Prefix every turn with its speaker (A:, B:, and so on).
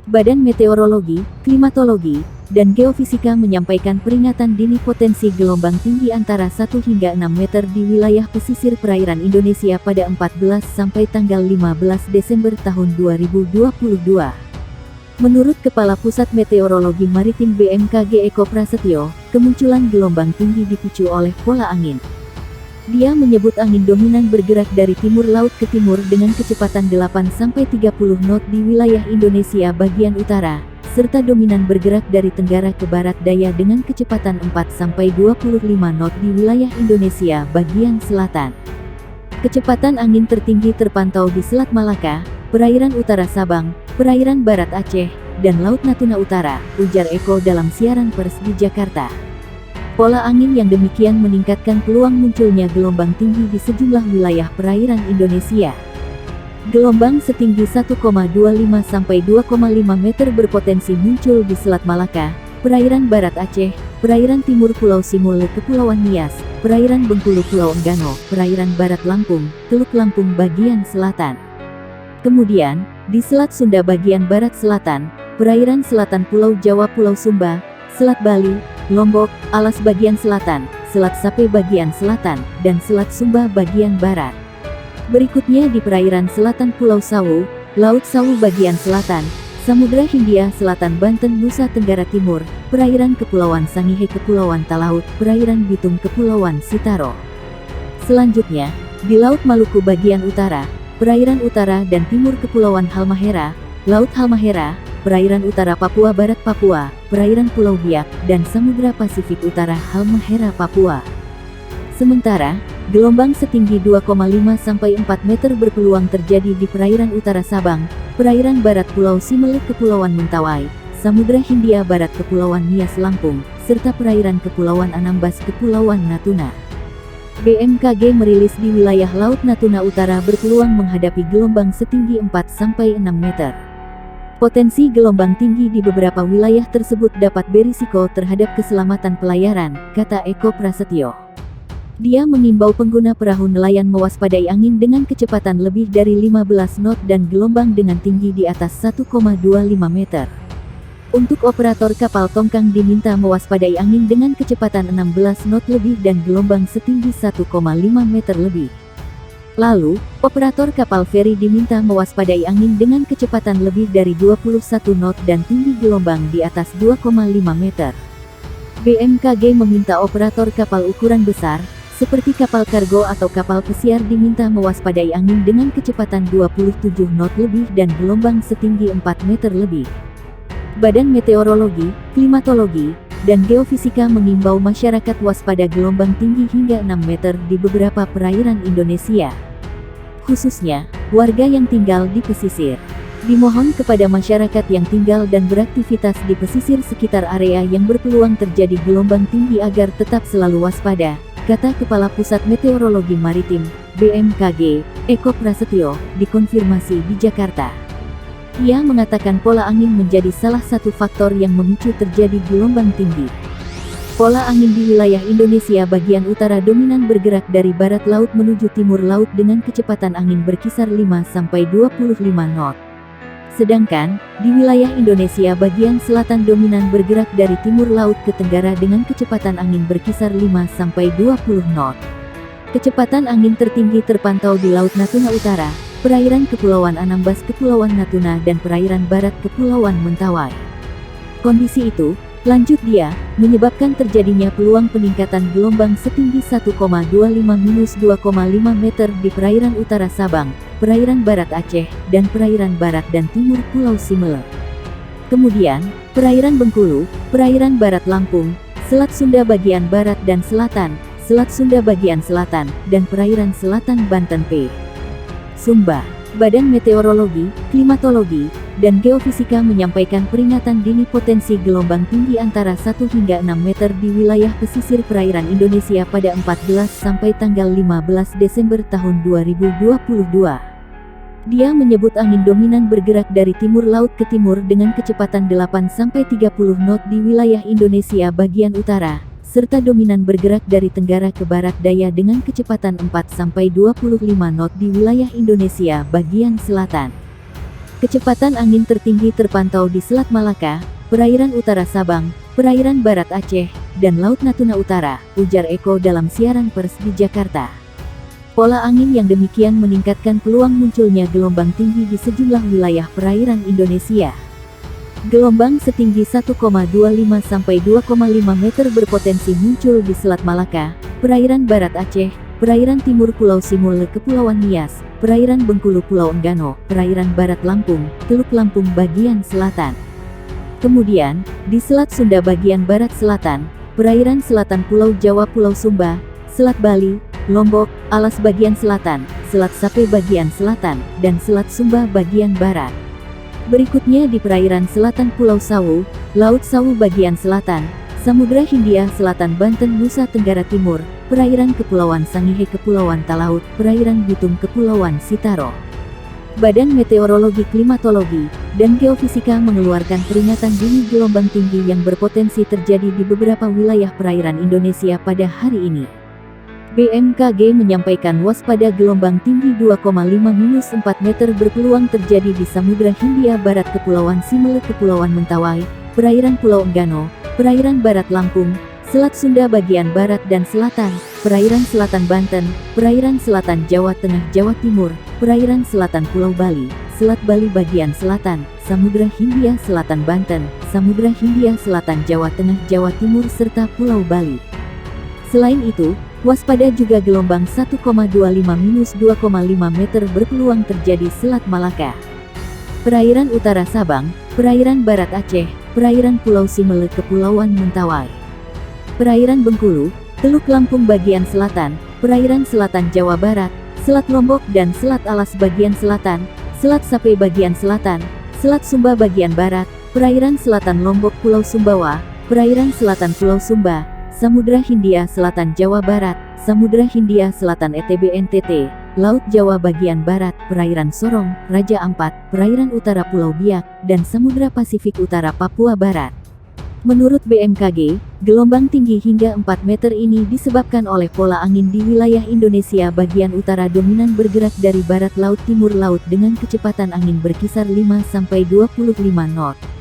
A: Badan Meteorologi, Klimatologi, dan Geofisika menyampaikan peringatan dini potensi gelombang tinggi antara 1 hingga 6 meter di wilayah pesisir perairan Indonesia pada 14 sampai tanggal 15 Desember tahun 2022. Menurut Kepala Pusat Meteorologi Maritim BMKG Eko Prasetyo, kemunculan gelombang tinggi dipicu oleh pola angin. Dia menyebut angin dominan bergerak dari timur laut ke timur dengan kecepatan 8-30 knot di wilayah Indonesia bagian utara, serta dominan bergerak dari tenggara ke barat daya dengan kecepatan 4-25 knot di wilayah Indonesia bagian selatan. Kecepatan angin tertinggi terpantau di Selat Malaka, perairan utara Sabang, perairan barat Aceh, dan Laut Natuna Utara, ujar Eko dalam siaran pers di Jakarta. Pola angin yang demikian meningkatkan peluang munculnya gelombang tinggi di sejumlah wilayah perairan Indonesia. Gelombang setinggi 1,25 sampai 2,5 meter berpotensi muncul di Selat Malaka, perairan barat Aceh, perairan timur Pulau Simule Kepulauan Nias, perairan Bengkulu Pulau Enggano, perairan barat Lampung, Teluk Lampung bagian selatan. Kemudian, di Selat Sunda bagian barat selatan, perairan selatan Pulau Jawa Pulau Sumba, Selat Bali, Lombok, Alas bagian selatan, Selat Sape bagian selatan, dan Selat Sumba bagian barat. Berikutnya di perairan selatan Pulau Sawu, Laut Sawu bagian selatan, Samudra Hindia Selatan Banten Nusa Tenggara Timur, perairan Kepulauan Sangihe Kepulauan Talaut, perairan Bitung Kepulauan Sitaro. Selanjutnya, di Laut Maluku bagian utara, perairan utara dan timur Kepulauan Halmahera, Laut Halmahera, perairan utara Papua Barat Papua, perairan Pulau Biak, dan Samudra Pasifik Utara Halmahera Papua. Sementara, gelombang setinggi 2,5 sampai 4 meter berpeluang terjadi di perairan utara Sabang, perairan barat Pulau Simele Kepulauan Mentawai, Samudra Hindia Barat Kepulauan Nias Lampung, serta perairan Kepulauan Anambas Kepulauan Natuna. BMKG merilis di wilayah Laut Natuna Utara berpeluang menghadapi gelombang setinggi 4 sampai 6 meter. Potensi gelombang tinggi di beberapa wilayah tersebut dapat berisiko terhadap keselamatan pelayaran, kata Eko Prasetyo. Dia mengimbau pengguna perahu nelayan mewaspadai angin dengan kecepatan lebih dari 15 knot dan gelombang dengan tinggi di atas 1,25 meter. Untuk operator kapal tongkang diminta mewaspadai angin dengan kecepatan 16 knot lebih dan gelombang setinggi 1,5 meter lebih. Lalu, operator kapal feri diminta mewaspadai angin dengan kecepatan lebih dari 21 knot dan tinggi gelombang di atas 2,5 meter. BMKG meminta operator kapal ukuran besar, seperti kapal kargo atau kapal pesiar diminta mewaspadai angin dengan kecepatan 27 knot lebih dan gelombang setinggi 4 meter lebih. Badan Meteorologi, Klimatologi, dan Geofisika mengimbau masyarakat waspada gelombang tinggi hingga 6 meter di beberapa perairan Indonesia. Khususnya, warga yang tinggal di pesisir. Dimohon kepada masyarakat yang tinggal dan beraktivitas di pesisir sekitar area yang berpeluang terjadi gelombang tinggi agar tetap selalu waspada, kata Kepala Pusat Meteorologi Maritim, BMKG, Eko Prasetyo, dikonfirmasi di Jakarta. Ia mengatakan pola angin menjadi salah satu faktor yang memicu terjadi gelombang tinggi. Pola angin di wilayah Indonesia bagian utara dominan bergerak dari barat laut menuju timur laut dengan kecepatan angin berkisar 5-25 knot. Sedangkan, di wilayah Indonesia bagian selatan dominan bergerak dari timur laut ke tenggara dengan kecepatan angin berkisar 5-20 knot. Kecepatan angin tertinggi terpantau di Laut Natuna Utara, perairan Kepulauan Anambas Kepulauan Natuna dan perairan barat Kepulauan Mentawai. Kondisi itu, lanjut dia, menyebabkan terjadinya peluang peningkatan gelombang setinggi 1,25-2,5 meter di perairan utara Sabang, perairan barat Aceh, dan perairan barat dan timur Pulau Simele. Kemudian, perairan Bengkulu, perairan barat Lampung, Selat Sunda bagian barat dan selatan, Selat Sunda bagian selatan, dan perairan selatan Banten P. Sumba. Badan Meteorologi, Klimatologi, dan Geofisika menyampaikan peringatan dini potensi gelombang tinggi antara 1 hingga 6 meter di wilayah pesisir perairan Indonesia pada 14 sampai tanggal 15 Desember tahun 2022. Dia menyebut angin dominan bergerak dari timur laut ke timur dengan kecepatan 8-30 knot di wilayah Indonesia bagian utara, serta dominan bergerak dari tenggara ke barat daya dengan kecepatan 4-25 knot di wilayah Indonesia bagian selatan. Kecepatan angin tertinggi terpantau di Selat Malaka, perairan utara Sabang, perairan barat Aceh, dan Laut Natuna Utara, ujar Eko dalam siaran pers di Jakarta. Pola angin yang demikian meningkatkan peluang munculnya gelombang tinggi di sejumlah wilayah perairan Indonesia. Gelombang setinggi 1,25 sampai 2,5 meter berpotensi muncul di Selat Malaka, perairan barat Aceh, perairan timur Pulau Simule Kepulauan Nias, perairan Bengkulu Pulau Enggano, perairan barat Lampung, Teluk Lampung bagian selatan. Kemudian, di Selat Sunda bagian barat selatan, perairan selatan Pulau Jawa Pulau Sumba, Selat Bali, Lombok, Alas bagian selatan, Selat Sape bagian selatan, dan Selat Sumba bagian barat. Berikutnya di perairan selatan Pulau Sawu, Laut Sawu bagian selatan, Samudra Hindia Selatan Banten Nusa Tenggara Timur, perairan Kepulauan Sangihe Kepulauan Talaut, perairan Bitung Kepulauan Sitaro. Badan Meteorologi Klimatologi dan Geofisika mengeluarkan peringatan dini gelombang tinggi yang berpotensi terjadi di beberapa wilayah perairan Indonesia pada hari ini. BMKG menyampaikan waspada gelombang tinggi 2,5-4 meter berpeluang terjadi di Samudra Hindia Barat Kepulauan Simele Kepulauan Mentawai, perairan Pulau Enggano, perairan barat Lampung, Selat Sunda bagian barat dan selatan, perairan selatan Banten, perairan selatan Jawa Tengah Jawa Timur, perairan selatan Pulau Bali, Selat Bali bagian selatan, Samudra Hindia Selatan Banten, Samudra Hindia Selatan Jawa Tengah Jawa Timur serta Pulau Bali. Selain itu, waspada juga gelombang 1,25-2,5 meter berpeluang terjadi Selat Malaka, perairan utara Sabang, perairan barat Aceh, perairan Pulau Simele Kepulauan Mentawai, perairan Bengkulu, Teluk Lampung bagian selatan, perairan selatan Jawa Barat, Selat Lombok dan Selat Alas bagian selatan, Selat Sape bagian selatan, Selat Sumba bagian barat, perairan selatan Lombok Pulau Sumbawa, perairan selatan Pulau Sumba, Samudra Hindia Selatan Jawa Barat, Samudra Hindia Selatan ETB NTT, Laut Jawa bagian barat, perairan Sorong, Raja Ampat, perairan utara Pulau Biak, dan Samudra Pasifik Utara Papua Barat. Menurut BMKG, gelombang tinggi hingga 4 meter ini disebabkan oleh pola angin di wilayah Indonesia bagian utara dominan bergerak dari barat laut timur laut dengan kecepatan angin berkisar 5-25 knot.